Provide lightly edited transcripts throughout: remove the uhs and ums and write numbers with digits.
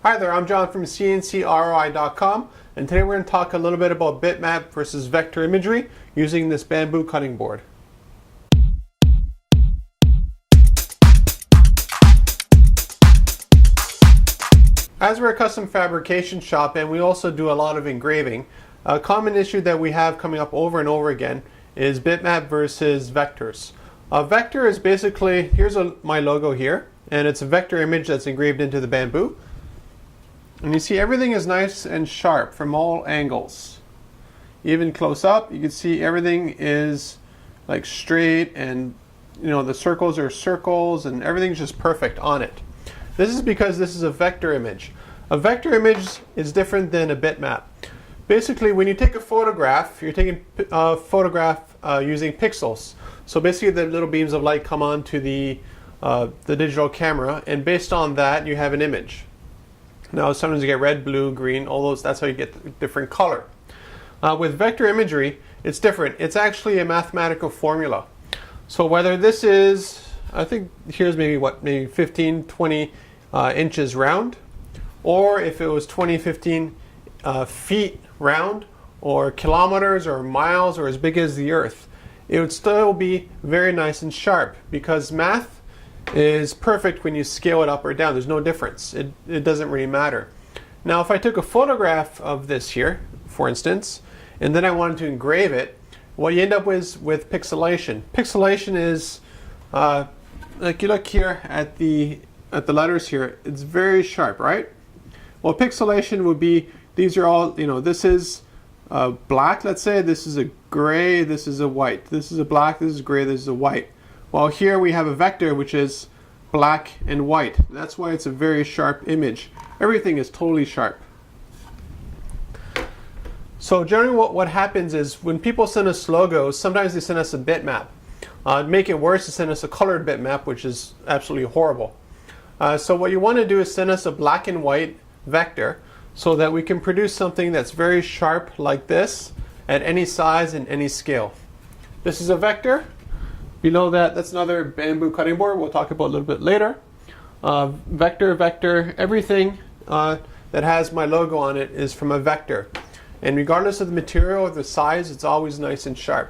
Hi there, I'm John from CNCROI.com, and today we're going to talk a little bit about bitmap versus vector imagery using this bamboo cutting board. As we're a custom fabrication shop and we also do a lot of engraving, a common issue that we have coming up over and over again is bitmap versus vectors. A vector is basically, here's my logo here, and it's a vector image that's engraved into the bamboo. And you see everything is nice and sharp from all angles. Even close up, you can see everything is like straight, and the circles are circles and everything's just perfect on it. This is because this is a vector image. A vector image is different than a bitmap. Basically, when you take a photograph, you're taking a photograph using pixels. So basically the little beams of light come onto the digital camera, and based on that you have an image. Now sometimes you get red, blue, green, all those, that's how you get different color. With vector imagery, it's different. It's actually a mathematical formula. So whether this is, I think here's maybe 15, 20 inches round, or if it was 20, 15 feet round, or kilometers or miles, or as big as the earth, it would still be very nice and sharp, because math is perfect when you scale it up or down. There's no difference. It doesn't really matter. Now if I took a photograph of this here, for instance, and then I wanted to engrave it, what you end up with pixelation. Pixelation is like you look here at the letters here, it's very sharp, right? Well, pixelation would be, these are all, this is black, let's say, this is a gray, this is a white, this is a black, this is gray, this is a white. Well, here we have a vector which is black and white. That's why it's a very sharp image. Everything is totally sharp. So generally what happens is when people send us logos, sometimes they send us a bitmap. To make it worse, they send us a colored bitmap, which is absolutely horrible. So what you want to do is send us a black and white vector so that we can produce something that's very sharp like this at any size and any scale. This is a vector. Below that, that's another bamboo cutting board we'll talk about a little bit later. Vector, everything that has my logo on it is from a vector. And regardless of the material or the size, it's always nice and sharp.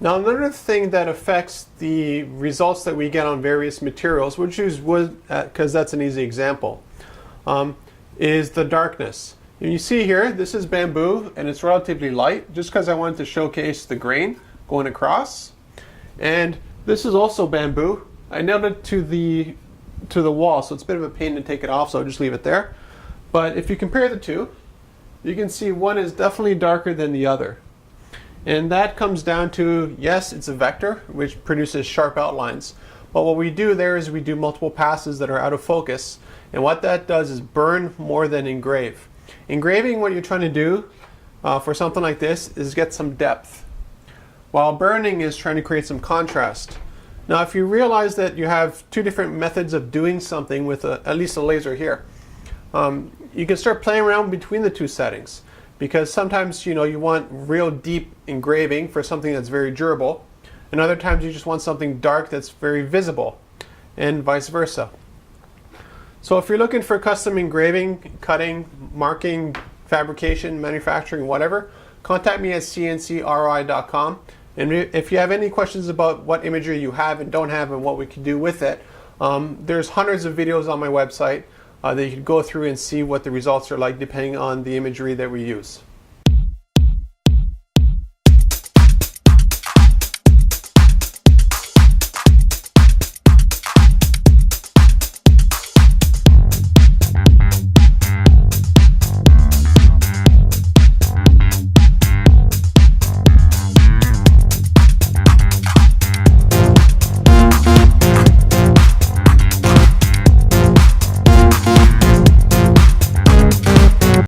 Now another thing that affects the results that we get on various materials, which is wood, because that's an easy example, is the darkness. And you see here, this is bamboo and it's relatively light, just because I wanted to showcase the grain going across. And this is also bamboo. I nailed it to the wall, so it's a bit of a pain to take it off, so I'll just leave it there. But if you compare the two, you can see one is definitely darker than the other. And that comes down to, yes, it's a vector, which produces sharp outlines. But what we do there is we do multiple passes that are out of focus. And what that does is burn more than engrave. Engraving, what you're trying to do for something like this is get some depth, while burning is trying to create some contrast. Now, if you realize that you have two different methods of doing something with at least a laser here, you can start playing around between the two settings, because sometimes you want real deep engraving for something that's very durable, and other times you just want something dark that's very visible, and vice versa. So if you're looking for custom engraving, cutting, marking, fabrication, manufacturing, whatever, contact me at CNCKing.com. And if you have any questions about what imagery you have and don't have and what we can do with it, there's hundreds of videos on my website that you can go through and see what the results are like depending on the imagery that we use.